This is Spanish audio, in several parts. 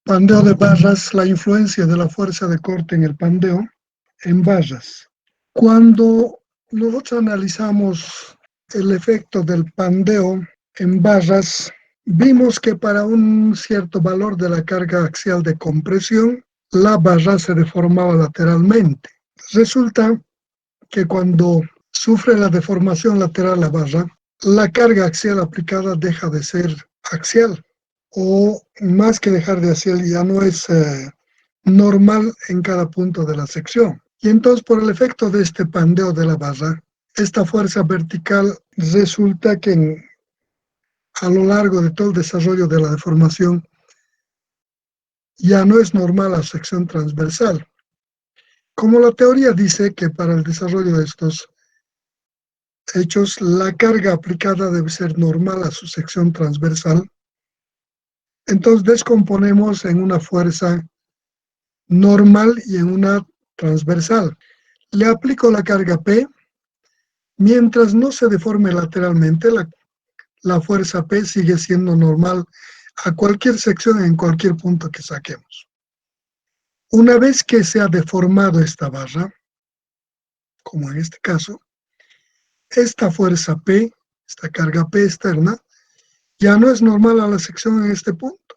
Pandeo de barras, la influencia de la fuerza de corte en el pandeo en barras. Cuando nosotros analizamos el efecto del pandeo en barras, vimos que para un cierto valor de la carga axial de compresión, la barra se deformaba lateralmente. Resulta que cuando sufre la deformación lateral la barra, la carga axial aplicada deja de ser axial, o más que dejar de hacer, ya no es normal en cada punto de la sección. Y entonces, por el efecto de este pandeo de la barra, esta fuerza vertical resulta que a lo largo de todo el desarrollo de la deformación ya no es normal la sección transversal. Como la teoría dice que para el desarrollo de estos hechos, la carga aplicada debe ser normal a su sección transversal, entonces descomponemos en una fuerza normal y en una transversal. Le aplico la carga P, mientras no se deforme lateralmente, la fuerza P sigue siendo normal a cualquier sección en cualquier punto que saquemos. Una vez que se ha deformado esta barra, como en este caso, esta fuerza P, esta carga P externa, ya no es normal a la sección en este punto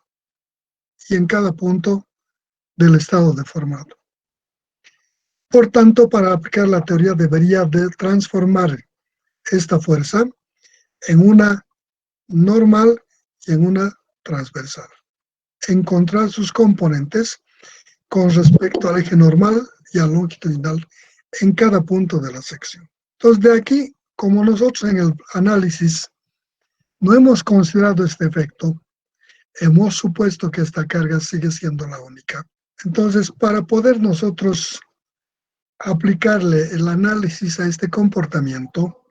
y en cada punto del estado deformado. Por tanto, para aplicar la teoría debería de transformar esta fuerza en una normal y en una transversal. Encontrar sus componentes con respecto al eje normal y al longitudinal en cada punto de la sección. Entonces, de aquí, como nosotros en el análisis no hemos considerado este efecto, hemos supuesto que esta carga sigue siendo la única. Entonces, para poder nosotros aplicarle el análisis a este comportamiento,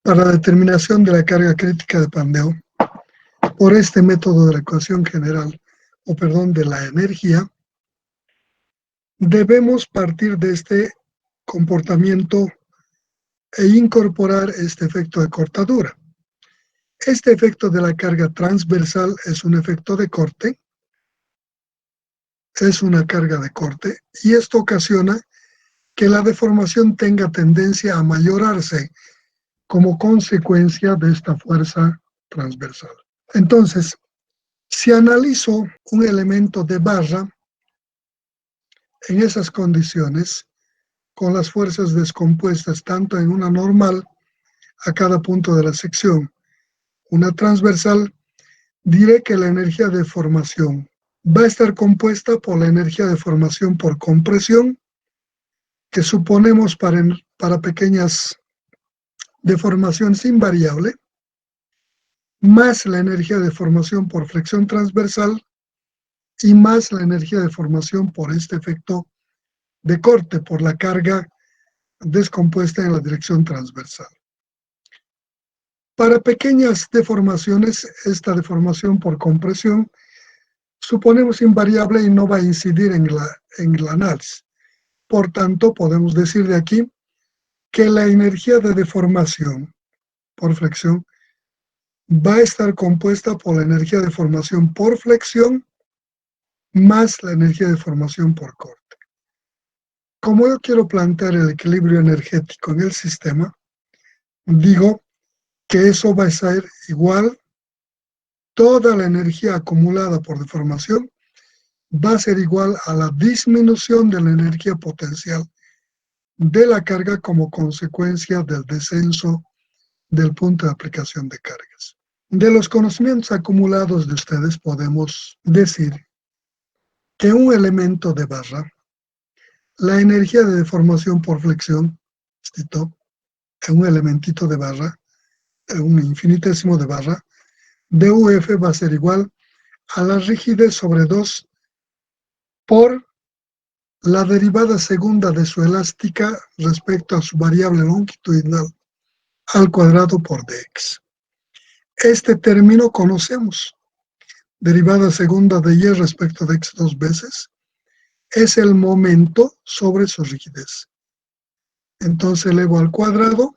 para la determinación de la carga crítica de pandeo, por este método de la ecuación general, de la energía, debemos partir de este comportamiento e incorporar este efecto de cortadura. Este efecto de la carga transversal es un efecto de corte, es una carga de corte, y esto ocasiona que la deformación tenga tendencia a mayorarse como consecuencia de esta fuerza transversal. Entonces, si analizo un elemento de barra en esas condiciones, con las fuerzas descompuestas tanto en una normal a cada punto de la sección, una transversal, diré que la energía de formación va a estar compuesta por la energía de formación por compresión, que suponemos para pequeñas deformaciones invariable, más la energía de formación por flexión transversal y más la energía de formación por este efecto de corte, por la carga descompuesta en la dirección transversal. Para pequeñas deformaciones, esta deformación por compresión suponemos invariable y no va a incidir en el análisis. Por tanto, podemos decir de aquí que la energía de deformación por flexión va a estar compuesta por la energía de formación por flexión más la energía de formación por corte. Como yo quiero plantear el equilibrio energético en el sistema, digo que eso va a ser igual, toda la energía acumulada por deformación va a ser igual a la disminución de la energía potencial de la carga como consecuencia del descenso del punto de aplicación de cargas. De los conocimientos acumulados de ustedes podemos decir que un elemento de barra, la energía de deformación por flexión, un elementito de barra, un infinitésimo de barra, dUF va a ser igual a la rigidez sobre 2 por la derivada segunda de su elástica respecto a su variable longitudinal al cuadrado por dx. Este término conocemos. Derivada segunda de y respecto de x 2 veces es el momento sobre su rigidez. Entonces elevo al cuadrado,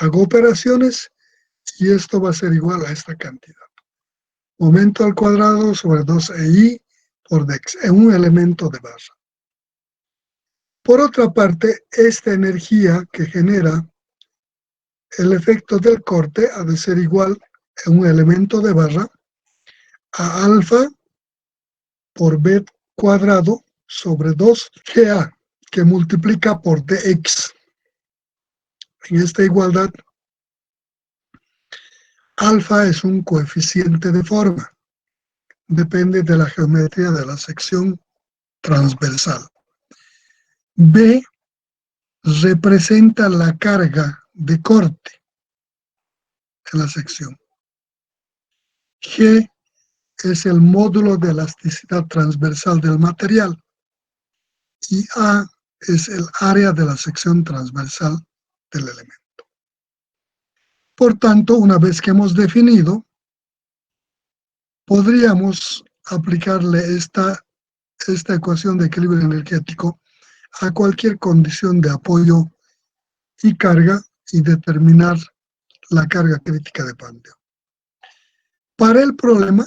hago operaciones y esto va a ser igual a esta cantidad. Momento al cuadrado sobre 2EI por dx, en un elemento de barra. Por otra parte, esta energía que genera el efecto del corte ha de ser igual en un elemento de barra a alfa por b cuadrado sobre 2GA, que multiplica por dx. En esta igualdad, alfa es un coeficiente de forma, depende de la geometría de la sección transversal. B representa la carga de corte en la sección. G es el módulo de elasticidad transversal del material y A es el área de la sección transversal del elemento. Por tanto, una vez que hemos definido, podríamos aplicarle esta ecuación de equilibrio energético a cualquier condición de apoyo y carga y determinar la carga crítica de Pandeo. Para el problema,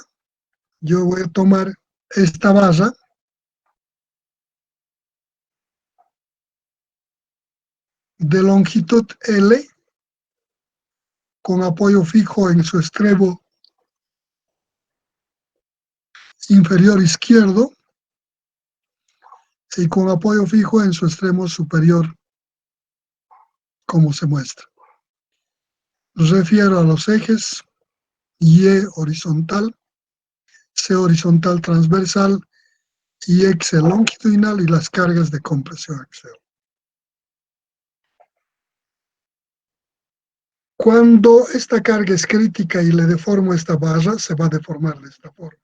yo voy a tomar esta barra de longitud L con apoyo fijo en su extremo inferior izquierdo y con apoyo fijo en su extremo superior, como se muestra. Refiero a los ejes Y horizontal, C horizontal transversal y X longitudinal y las cargas de compresión axial. Cuando esta carga es crítica y le deformo esta barra, se va a deformar de esta forma.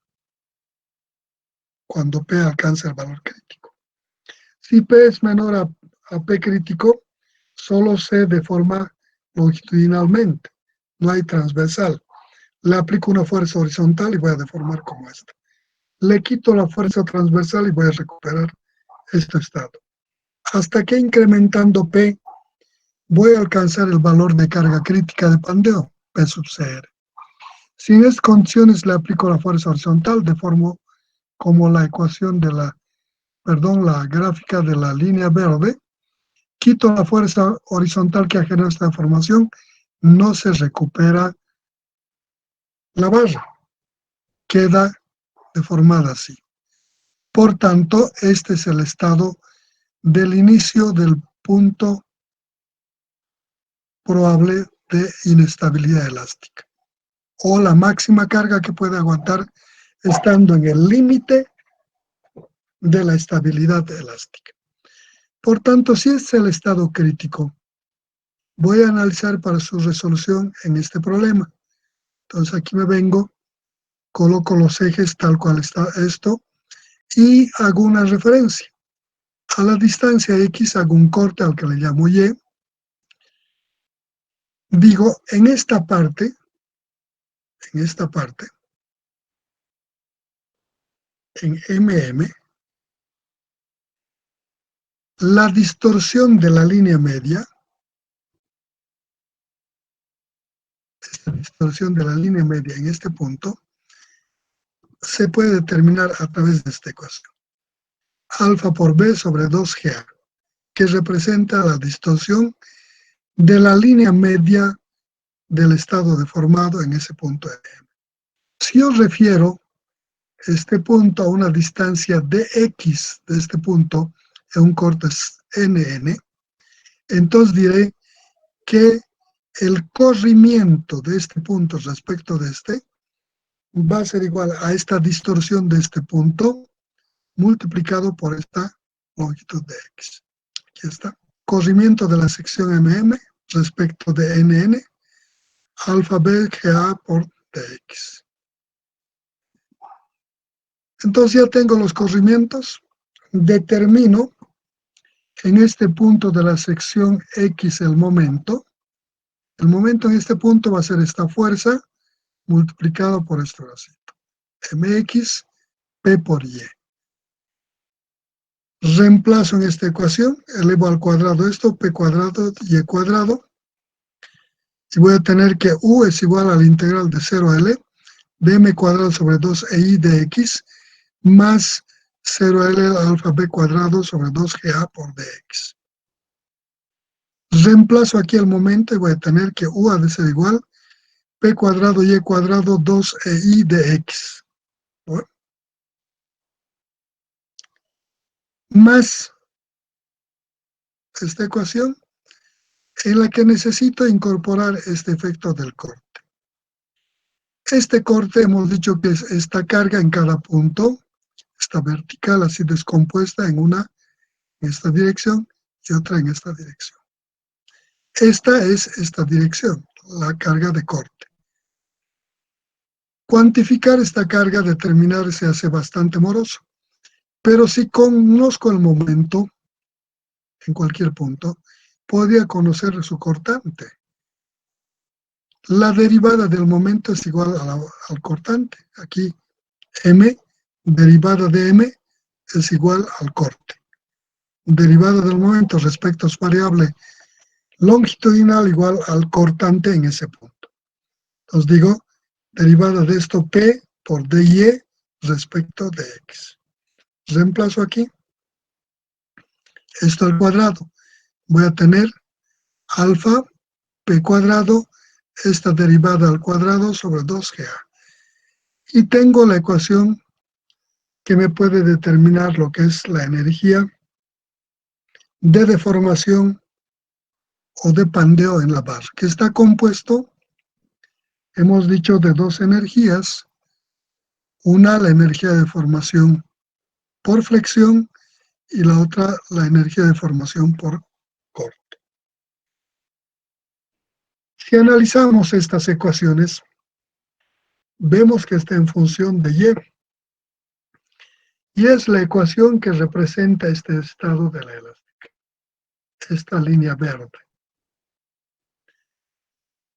Cuando P alcanza el valor crítico. Si P es menor a P crítico, solo se deforma longitudinalmente, no hay transversal. Le aplico una fuerza horizontal y voy a deformar como esta. Le quito la fuerza transversal y voy a recuperar este estado. Hasta que incrementando P, voy a alcanzar el valor de carga crítica de Pandeo, P sub CR. Si en estas condiciones le aplico la fuerza horizontal, deformo como la ecuación de la gráfica de la línea verde, quito la fuerza horizontal que ha generado esta deformación, no se recupera la barra, queda deformada así. Por tanto, este es el estado del inicio del punto probable de inestabilidad elástica, o la máxima carga que puede aguantar estando en el límite de la estabilidad elástica. Por tanto, si este es el estado crítico, voy a analizar para su resolución en este problema. Entonces aquí me vengo, coloco los ejes tal cual está esto y hago una referencia. A la distancia X hago un corte al que le llamo Y. Digo, en esta parte, en MM, la distorsión de la línea media, esta distorsión de la línea media en este punto, se puede determinar a través de esta ecuación. Alfa por B sobre 2GA, que representa la distorsión de la línea media del estado deformado en ese punto MM. Si yo refiero este punto a una distancia dx de este punto en un corte NN, entonces diré que el corrimiento de este punto respecto de este va a ser igual a esta distorsión de este punto multiplicado por esta longitud de X. Aquí está. Corrimiento de la sección MM respecto de NN, alfa B GA por dx. Entonces ya tengo los corrimientos, determino en este punto de la sección X el momento en este punto va a ser esta fuerza multiplicado por este bracito, mx p por y. Reemplazo en esta ecuación, elevo al cuadrado esto, p cuadrado y cuadrado, y voy a tener que u es igual a la integral de 0 a L dm cuadrado sobre 2i de x más 0L alfa b cuadrado sobre 2GA por dx. Reemplazo aquí el momento y voy a tener que u ha de ser igual p cuadrado y cuadrado 2EI de x. Bueno, más esta ecuación en la que necesito incorporar este efecto del corte. Este corte hemos dicho que es esta carga en cada punto, esta vertical así descompuesta en una en esta dirección y otra en esta dirección. Esta es esta dirección, la carga de corte. Cuantificar esta carga, determinar se hace bastante moroso, pero si conozco el momento en cualquier punto, podría conocer su cortante. La derivada del momento es igual al cortante. Aquí m, derivada de m, es igual al corte. Derivada del momento respecto a su variable longitudinal igual al cortante en ese punto. Os digo, derivada de esto p por dy respecto de x. Reemplazo aquí esto al cuadrado. Voy a tener alfa p cuadrado, esta derivada al cuadrado sobre 2GA. Y tengo la ecuación que me puede determinar lo que es la energía de deformación o de pandeo en la barra, que está compuesto, hemos dicho, de dos energías. Una, la energía de deformación por flexión, y la otra, la energía de deformación por corte. Si analizamos estas ecuaciones, vemos que está en función de y es la ecuación que representa este estado de la elástica, esta línea verde.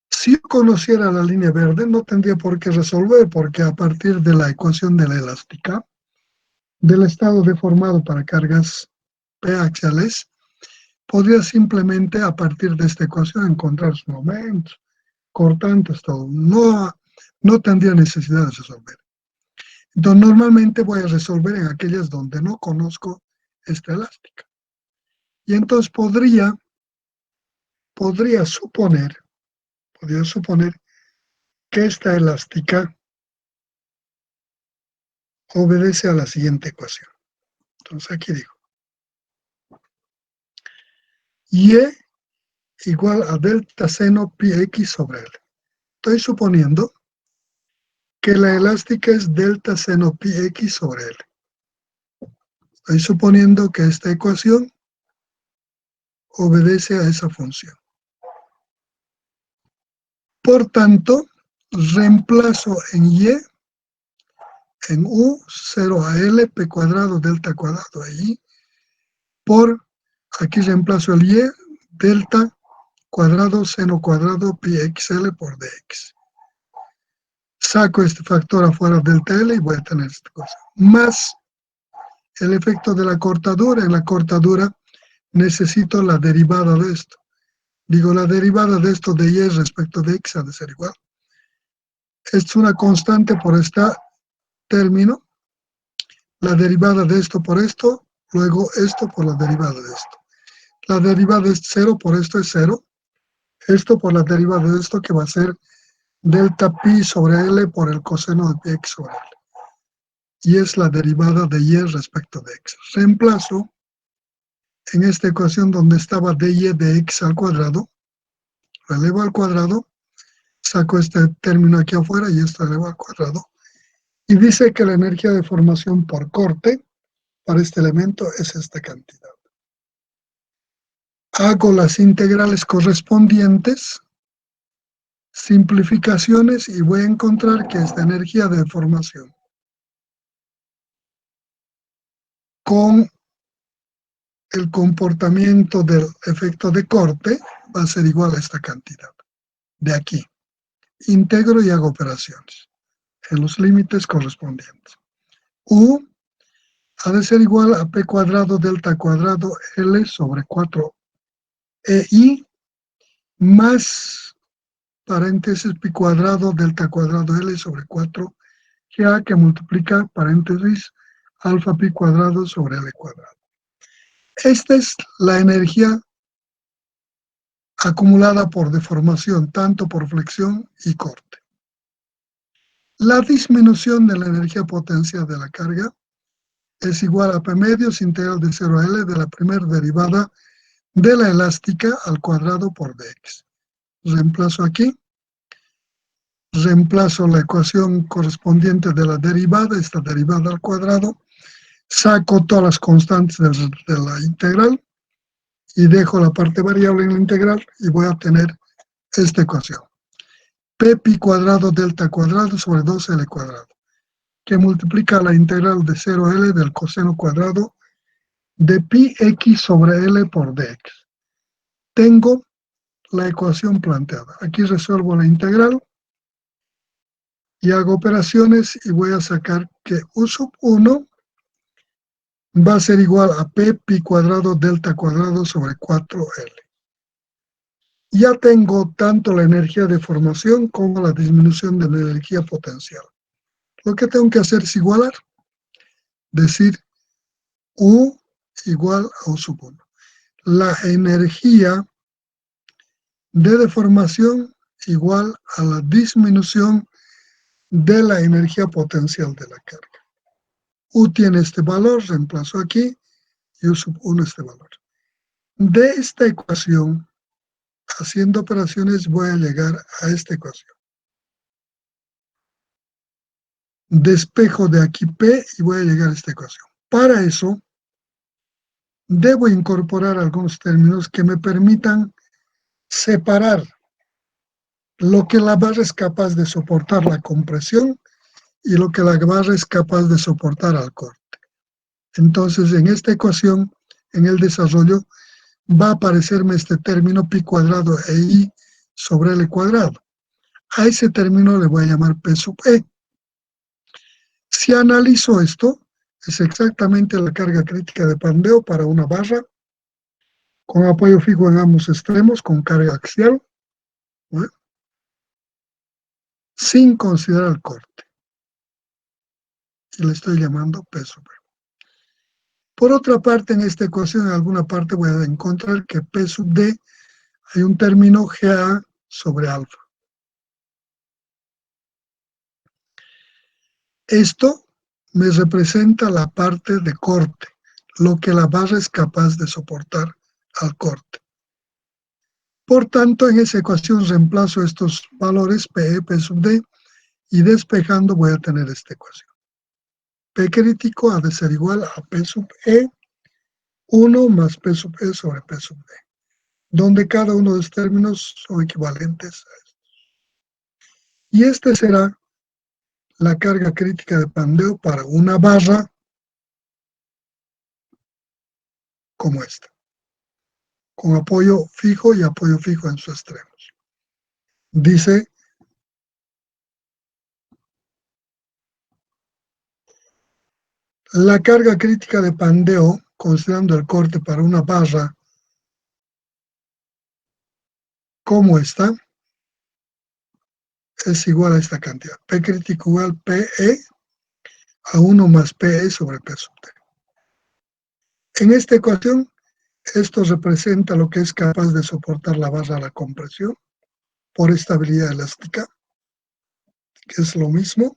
Si yo conociera la línea verde, no tendría por qué resolver, porque a partir de la ecuación de la elástica, del estado deformado para cargas P axiales, podría simplemente a partir de esta ecuación encontrar sus momentos, cortantes, todo. No tendría necesidad de resolver. Entonces, normalmente voy a resolver en aquellas donde no conozco esta elástica. Y entonces podría suponer que esta elástica obedece a la siguiente ecuación. Entonces aquí digo, y igual a delta seno pi x sobre L. Estoy suponiendo que la elástica es delta seno pi x sobre L. Estoy suponiendo que esta ecuación obedece a esa función. Por tanto, reemplazo en y, en u, 0 a L, p cuadrado, delta cuadrado ahí, por, aquí reemplazo el y, delta cuadrado, seno cuadrado, pi xl por dx. Saco este factor afuera delta L y voy a tener esta cosa. Más el efecto de la cortadura. En la cortadura necesito la derivada de esto. Digo, la derivada de esto de y respecto de x ha de ser igual. Es una constante por este término. La derivada de esto por esto, luego esto por la derivada de esto. La derivada es 0 por esto es 0. Esto por la derivada de esto que va a ser delta pi sobre L por el coseno de pi x sobre L. Y es la derivada de y respecto de x. Reemplazo en esta ecuación donde estaba dy de x al cuadrado, lo elevo al cuadrado, saco este término aquí afuera y esto elevo al cuadrado. Y dice que la energía de formación por corte para este elemento es esta cantidad. Hago las integrales correspondientes, simplificaciones, y voy a encontrar que esta energía de deformación con el comportamiento del efecto de corte va a ser igual a esta cantidad. De aquí. Integro y hago operaciones en los límites correspondientes. U ha de ser igual a p cuadrado delta cuadrado L sobre 4EI más paréntesis, pi cuadrado delta cuadrado L sobre 4GA que multiplica, paréntesis, alfa pi cuadrado sobre L cuadrado. Esta es la energía acumulada por deformación, tanto por flexión y corte. La disminución de la energía potencial de la carga es igual a P medios integral de 0 a L de la primera derivada de la elástica al cuadrado por dx. Reemplazo aquí, reemplazo la ecuación correspondiente de la derivada, esta derivada al cuadrado, saco todas las constantes de la integral y dejo la parte variable en la integral y voy a tener esta ecuación. P pi cuadrado delta cuadrado sobre 2L cuadrado, que multiplica la integral de 0 a L del coseno cuadrado de pi x sobre L por dx. Tengo la ecuación planteada. Aquí resuelvo la integral y hago operaciones y voy a sacar que U sub 1 va a ser igual a P pi cuadrado delta cuadrado sobre 4L. Ya tengo tanto la energía de formación como la disminución de la energía potencial. Lo que tengo que hacer es igualar, decir U igual a U sub 1. La energía de deformación igual a la disminución de la energía potencial de la carga. U tiene este valor, reemplazo aquí, y U sub 1 este valor. De esta ecuación, haciendo operaciones, voy a llegar a esta ecuación. Despejo de aquí P y voy a llegar a esta ecuación. Para eso, debo incorporar algunos términos que me permitan separar lo que la barra es capaz de soportar la compresión y lo que la barra es capaz de soportar al corte. Entonces, en esta ecuación, en el desarrollo, va a aparecerme este término pi cuadrado e i sobre L cuadrado. A ese término le voy a llamar P sub E. Si analizo esto, es exactamente la carga crítica de pandeo para una barra con apoyo fijo en ambos extremos, con carga axial, ¿no?, sin considerar el corte. Y le estoy llamando P sub E. Por otra parte, en esta ecuación, en alguna parte voy a encontrar que P sub D hay un término GA sobre alfa. Esto me representa la parte de corte, lo que la barra es capaz de soportar al corte. Por tanto, en esa ecuación reemplazo estos valores PE, P sub D, y despejando voy a tener esta ecuación. P crítico ha de ser igual a P sub E, 1 más P sub E sobre P sub D, donde cada uno de los términos son equivalentes a esto. Y este será la carga crítica de pandeo para una barra como esta, con apoyo fijo y apoyo fijo en sus extremos. Dice, la carga crítica de pandeo, considerando el corte para una barra como esta, es igual a esta cantidad. P crítico igual PE a 1 más PE sobre P sub D. En esta ecuación, esto representa lo que es capaz de soportar la barra a la compresión por estabilidad elástica, que es lo mismo.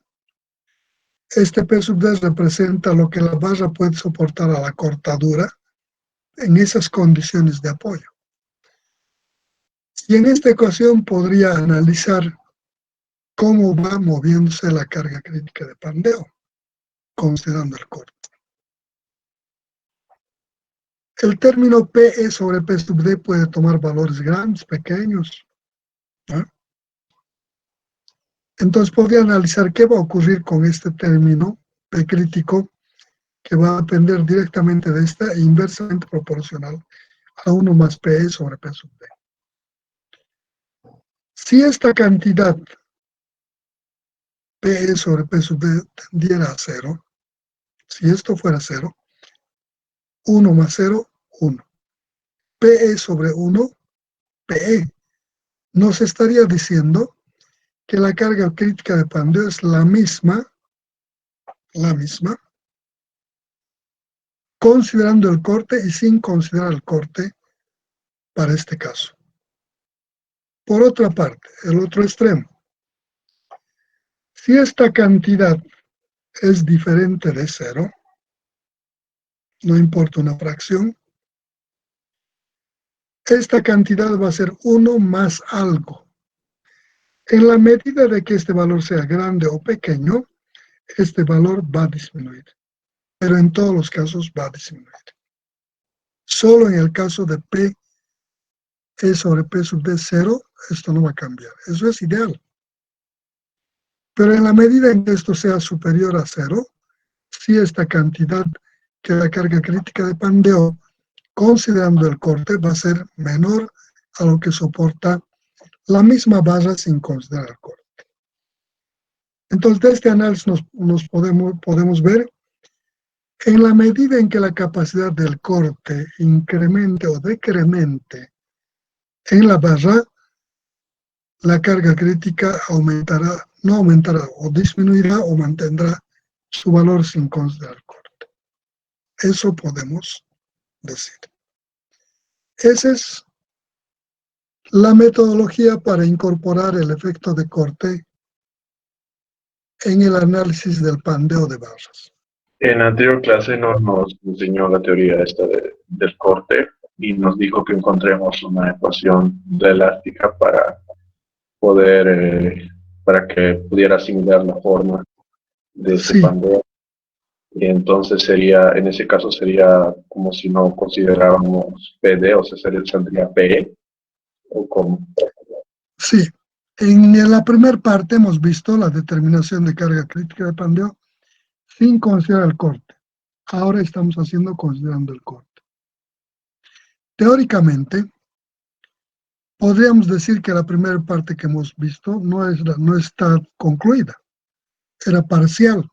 Este P sub D representa lo que la barra puede soportar a la cortadura en esas condiciones de apoyo. Y en esta ecuación podría analizar cómo va moviéndose la carga crítica de pandeo, considerando el corte. El término PE sobre P sub D puede tomar valores grandes, pequeños, ¿no? Entonces podría analizar qué va a ocurrir con este término P crítico, que va a depender directamente de esta e inversamente proporcional a 1 más PE sobre P sub D. Si esta cantidad PE sobre P sub D tendiera a 0, si esto fuera 0, 1 más 0, 1. PE sobre 1, PE, nos estaría diciendo que la carga crítica de pandeo es la misma, considerando el corte y sin considerar el corte para este caso. Por otra parte, el otro extremo. Si esta cantidad es diferente de 0, no importa una fracción, esta cantidad va a ser 1 más algo. En la medida de que este valor sea grande o pequeño, este valor va a disminuir. Pero en todos los casos va a disminuir. Solo en el caso de P E sobre P sub D 0, esto no va a cambiar. Eso es ideal. Pero en la medida en que esto sea superior a 0, si esta cantidad que la carga crítica de pandeo, considerando el corte, va a ser menor a lo que soporta la misma barra sin considerar el corte. Entonces, de este análisis nos podemos ver, en la medida en que la capacidad del corte incremente o decremente en la barra, la carga crítica aumentará, no aumentará o disminuirá o mantendrá su valor sin considerar el corte. Eso podemos decir. Esa es la metodología para incorporar el efecto de corte en el análisis del pandeo de barras. En la anterior clase nos enseñó la teoría esta del corte y nos dijo que encontremos una ecuación de elástica para poder, para que pudiera asimilar la forma de ese Sí, pandeo. Y entonces sería, en ese caso sería como si no considerábamos PD, o sea, saldría PE, o como. sí. En la primera parte hemos visto la determinación de carga crítica de pandeo sin considerar el corte. Ahora estamos haciendo considerando el corte. Teóricamente, podríamos decir que la primera parte que hemos visto no está concluida, era parcial.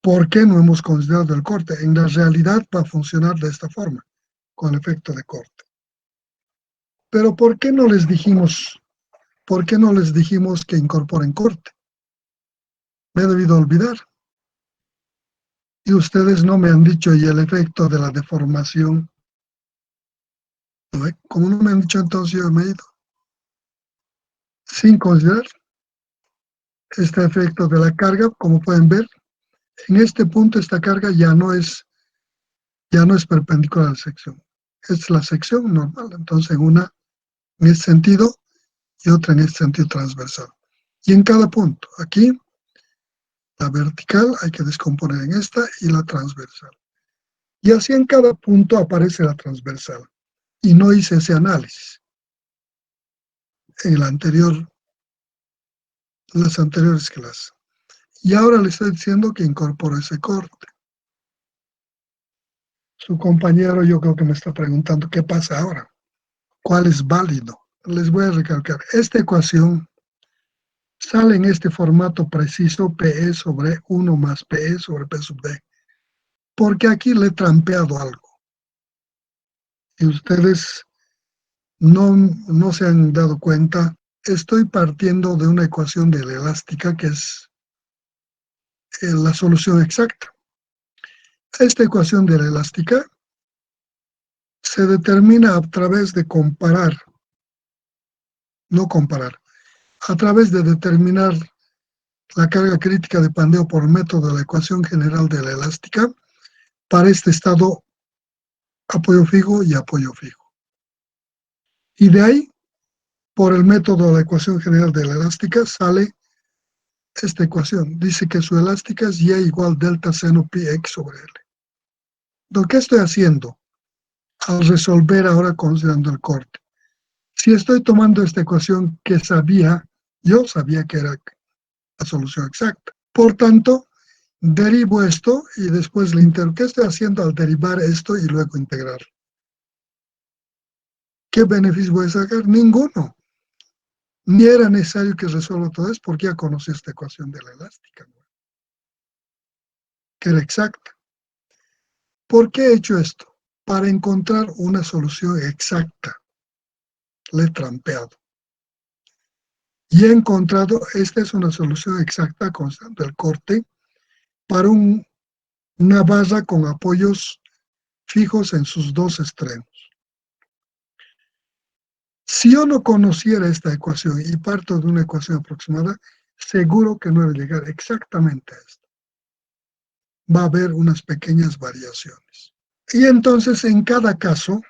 ¿Por qué no hemos considerado el corte? En la realidad va a funcionar de esta forma, con efecto de corte. Pero ¿por qué no les dijimos que incorporen corte? Me he debido olvidar. Y ustedes no me han dicho, y el efecto de la deformación. ¿No? Como no me han dicho, entonces yo me he ido. Sin considerar este efecto de la carga, como pueden ver, en este punto esta carga ya no es perpendicular a la sección. Es la sección normal. Entonces, una en este sentido y otra en este sentido transversal. Y en cada punto, aquí, la vertical hay que descomponer en esta y la transversal. Y así en cada punto aparece la transversal. Y no hice ese análisis en el anterior, en las anteriores clases. Y ahora le estoy diciendo que incorpore ese corte. Su compañero yo creo que me está preguntando qué pasa ahora, cuál es válido. Les voy a recalcar, esta ecuación sale en este formato preciso, PE sobre 1 más PE sobre P sub D, porque aquí le he trampeado algo. Y ustedes no se han dado cuenta, estoy partiendo de una ecuación de la elástica que es la solución exacta. Esta ecuación de la elástica se determina a través de a través de determinar la carga crítica de pandeo por el método de la ecuación general de la elástica para este estado apoyo fijo y apoyo fijo. Y de ahí, por el método de la ecuación general de la elástica, sale esta ecuación. Dice que su elástica es Y igual delta seno pi x sobre L. Entonces, ¿qué estoy haciendo al resolver ahora considerando el corte? Si estoy tomando esta ecuación que yo sabía que era la solución exacta. Por tanto, derivo esto y después le integro. ¿Qué estoy haciendo al derivar esto y luego integrar? ¿Qué beneficio voy a sacar? Ninguno. Ni era necesario que resuelva todo esto porque ya conocí esta ecuación de la elástica, ¿no? Que era exacta. ¿Por qué he hecho esto? Para encontrar una solución exacta. le he trampeado. Y he encontrado, esta es una solución exacta constante del corte para una barra con apoyos fijos en sus dos extremos. Si yo no conociera esta ecuación y parto de una ecuación aproximada, seguro que no voy a llegar exactamente a esto. Va a haber unas pequeñas variaciones. Y entonces en cada caso,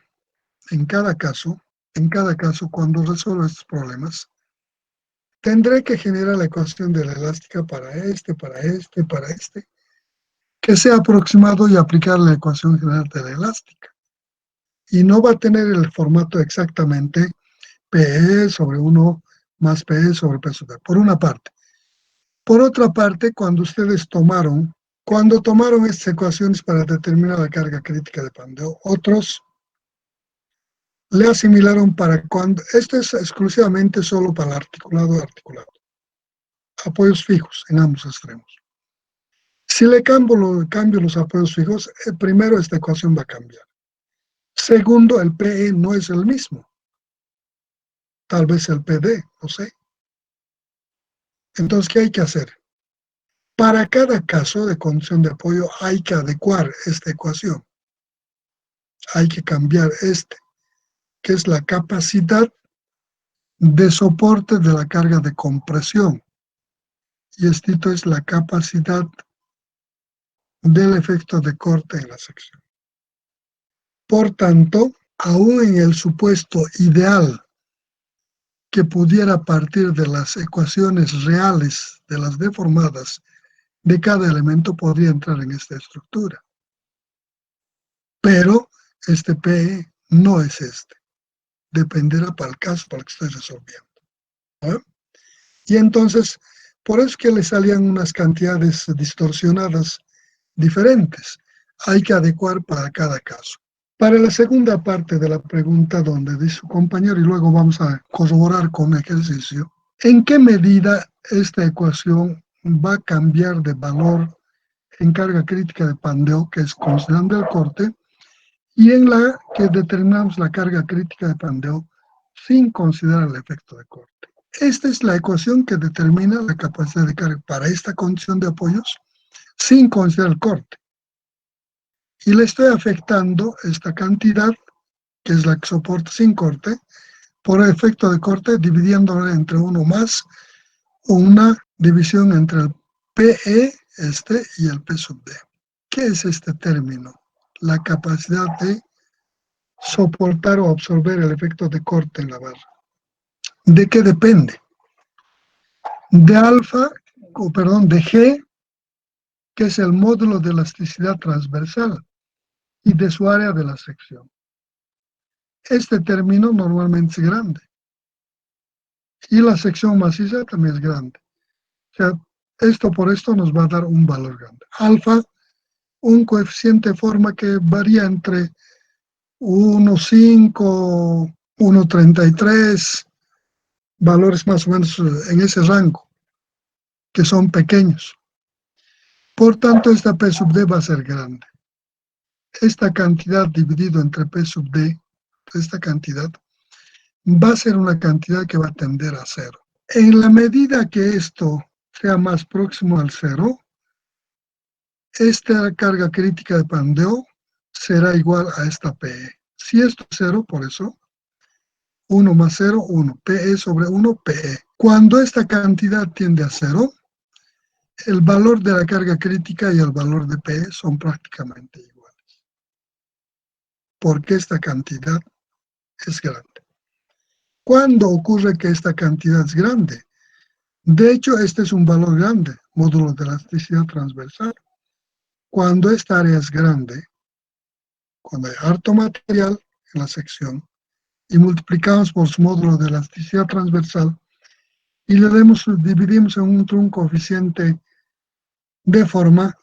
cuando resuelvo estos problemas, tendré que generar la ecuación de la elástica para este, que sea aproximado y aplicar la ecuación general de la elástica. Y no va a tener el formato exactamente PE sobre 1 más PE sobre P sub D, por una parte. Por otra parte, cuando tomaron estas ecuaciones para determinar la carga crítica de Pandeo, otros le asimilaron para cuando, esto es exclusivamente solo para el articulado, apoyos fijos en ambos extremos. Si le cambio los apoyos fijos, primero esta ecuación va a cambiar. Segundo, el PE no es el mismo. Tal vez el PD, no sé. Entonces, ¿qué hay que hacer? Para cada caso de condición de apoyo hay que adecuar esta ecuación. Hay que cambiar que es la capacidad de soporte de la carga de compresión. Y esto es la capacidad del efecto de corte en la sección. Por tanto, aún en el supuesto ideal que pudiera partir de las ecuaciones reales de las deformadas de cada elemento, podría entrar en esta estructura. Pero este PE no es este. Dependerá para el caso para el que estoy resolviendo. ¿Ah? Y entonces, por eso es que le salían unas cantidades distorsionadas diferentes. Hay que adecuar para cada caso. Para la segunda parte de la pregunta, donde dice su compañero, y luego vamos a corroborar con ejercicio, ¿en qué medida esta ecuación va a cambiar de valor en carga crítica de Pandeo, que es considerando el corte, y en la que determinamos la carga crítica de Pandeo sin considerar el efecto de corte? Esta es la ecuación que determina la capacidad de carga para esta condición de apoyos sin considerar el corte. Y le estoy afectando esta cantidad, que es la que soporta sin corte, por el efecto de corte, dividiéndola entre 1 más una división entre el PE, y el P sub D. ¿Qué es este término? La capacidad de soportar o absorber el efecto de corte en la barra. ¿De qué depende? De de G, que es el módulo de elasticidad transversal, y de su área de la sección. Este término normalmente es grande. Y la sección maciza también es grande. O sea, esto por esto nos va a dar un valor grande. Alfa, un coeficiente de forma que varía entre 1,5, 1,33, valores más o menos en ese rango, que son pequeños. Por tanto, esta P sub D va a ser grande. Esta cantidad dividido entre P sub D, esta cantidad, va a ser una cantidad que va a tender a cero. En la medida que esto sea más próximo al cero, esta carga crítica de Pandeo será igual a esta PE. Si esto es cero, por eso, 1 más 0, 1. PE sobre 1, PE. Cuando esta cantidad tiende a cero, el valor de la carga crítica y el valor de PE son prácticamente iguales, porque esta cantidad es grande. ¿Cuándo ocurre que esta cantidad es grande? De hecho, este es un valor grande, módulo de elasticidad transversal. Cuando esta área es grande, cuando hay harto material en la sección, y multiplicamos por su módulo de elasticidad transversal, y dividimos en un coeficiente de forma,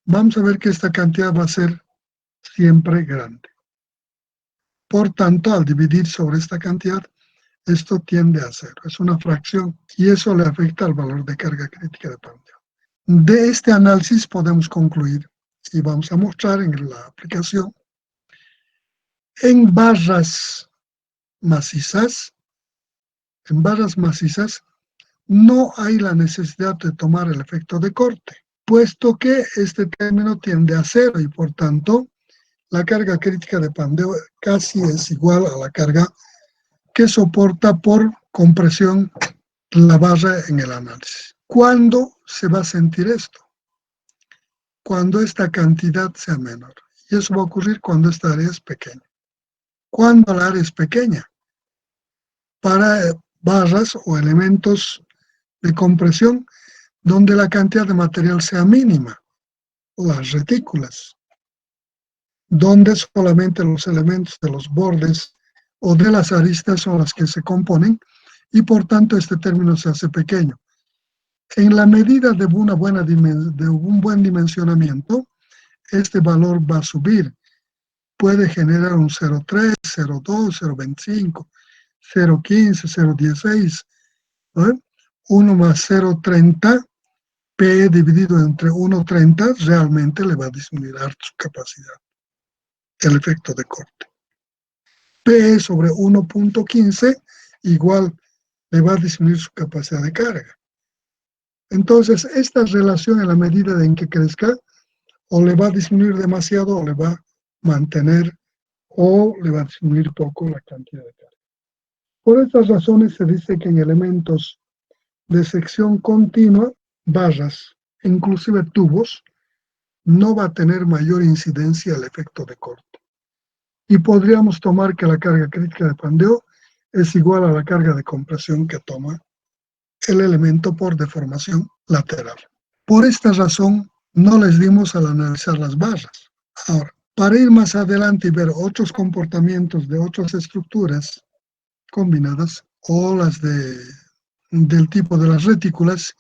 vamos a ver que esta cantidad va a ser siempre grande. Por tanto, al dividir sobre esta cantidad, esto tiende a cero, es una fracción, y eso le afecta al valor de carga crítica de Pandeo. De este análisis podemos concluir, y vamos a mostrar en la aplicación, en barras macizas, en barras macizas, no hay la necesidad de tomar el efecto de corte, puesto que este término tiende a cero y por tanto la carga crítica de pandeo casi es igual a la carga que soporta por compresión la barra en el análisis. ¿Cuándo se va a sentir esto? Cuando esta cantidad sea menor. Y eso va a ocurrir cuando esta área es pequeña. Cuando la área es pequeña, para barras o elementos de compresión donde la cantidad de material sea mínima, las retículas, donde solamente los elementos de los bordes o de las aristas son las que se componen y por tanto este término se hace pequeño. En la medida de un buen dimensionamiento, este valor va a subir. Puede generar un 0,3, 0,2, 0,25, 0,15, 0,16, ¿no? 1 más 0,30, P dividido entre 1,30 realmente le va a disminuir su capacidad, el efecto de corte. P sobre 1,15 igual le va a disminuir su capacidad de carga. Entonces, esta relación en la medida en que crezca, o le va a disminuir demasiado o le va a mantener o le va a disminuir poco la cantidad de carga. Por estas razones se dice que en elementos de sección continua, barras, inclusive tubos, no va a tener mayor incidencia el efecto de corte. Y podríamos tomar que la carga crítica de pandeo es igual a la carga de compresión que toma el elemento por deformación lateral. Por esta razón, no les dimos al analizar las barras. Ahora, para ir más adelante y ver otros comportamientos de otras estructuras combinadas o las del tipo de las retículas,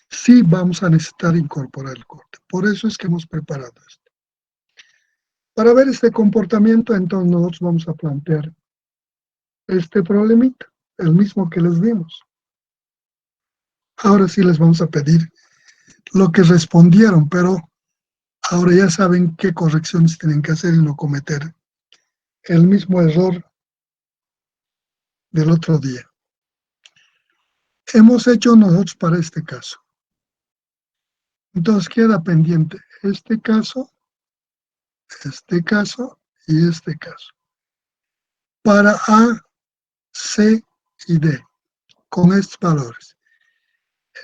sí vamos a necesitar incorporar el corte. Por eso es que hemos preparado esto. Para ver este comportamiento, entonces nosotros vamos a plantear este problemita, el mismo que les dimos. Ahora sí les vamos a pedir lo que respondieron, pero ahora ya saben qué correcciones tienen que hacer y no cometer el mismo error del otro día. Hemos hecho nosotros para este caso. Entonces queda pendiente este caso y este caso. Para A, C y D, con estos valores.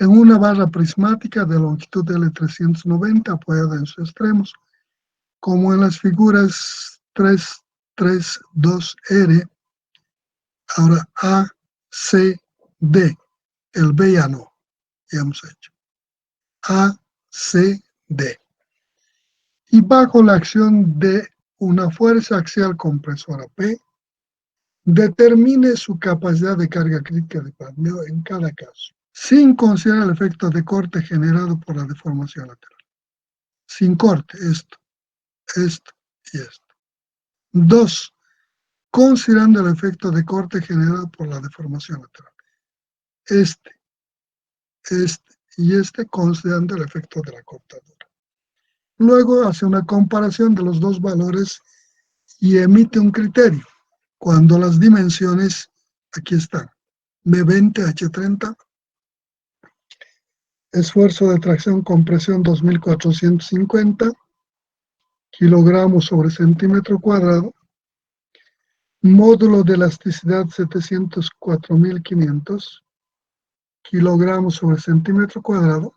En una barra prismática de longitud L390 apoyada en sus extremos, como en las figuras 3, 3, 2R, ahora A, C, D, el B ya no, ya hemos hecho. A, C, D. Y bajo la acción de una fuerza axial compresora P, determine su capacidad de carga crítica de pandeo en cada caso, sin considerar el efecto de corte generado por la deformación lateral. Sin corte, esto y esto. 2. Considerando el efecto de corte generado por la deformación lateral. Este y este considerando el efecto de la cortadura. Luego hace una comparación de los dos valores y emite un criterio. Cuando las dimensiones, aquí están, B20, H30, esfuerzo de tracción, compresión 2450 kilogramos sobre centímetro cuadrado, módulo de elasticidad 704.500 kilogramos sobre centímetro cuadrado,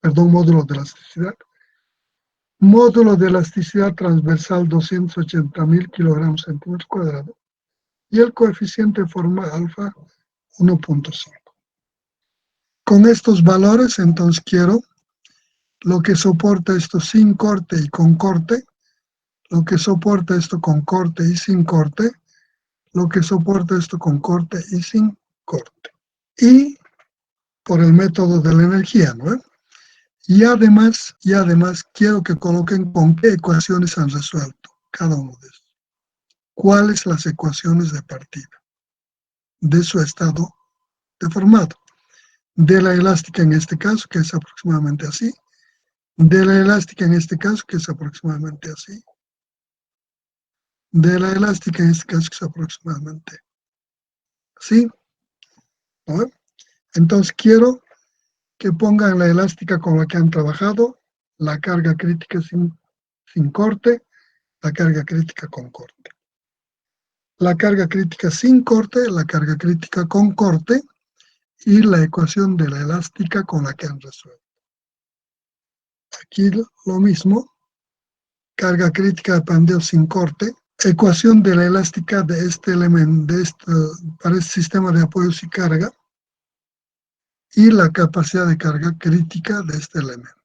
módulo de elasticidad, módulo de elasticidad transversal 280.000 kilogramos centímetro cuadrado, y el coeficiente de forma alfa 1.5. Con estos valores, entonces quiero lo que soporta esto sin corte y con corte, lo que soporta esto con corte y sin corte, lo que soporta esto con corte y sin corte. Y por el método de la energía, ¿no? Y además quiero que coloquen con qué ecuaciones han resuelto cada uno de estos. ¿Cuáles las ecuaciones de partida de su estado deformado? De la elástica en este caso, que es aproximadamente así. De la elástica en este caso, que es aproximadamente así. De la elástica en este caso, que es aproximadamente ¿Sí? ¿No? Entonces quiero que pongan la elástica con la que han trabajado, la carga crítica sin corte, la carga crítica con corte. La carga crítica sin corte, la carga crítica con corte y la ecuación de la elástica con la que han resuelto. Aquí lo mismo, carga crítica de pandeo sin corte, ecuación de la elástica de este elemento, para este sistema de apoyos y carga, y la capacidad de carga crítica de este elemento.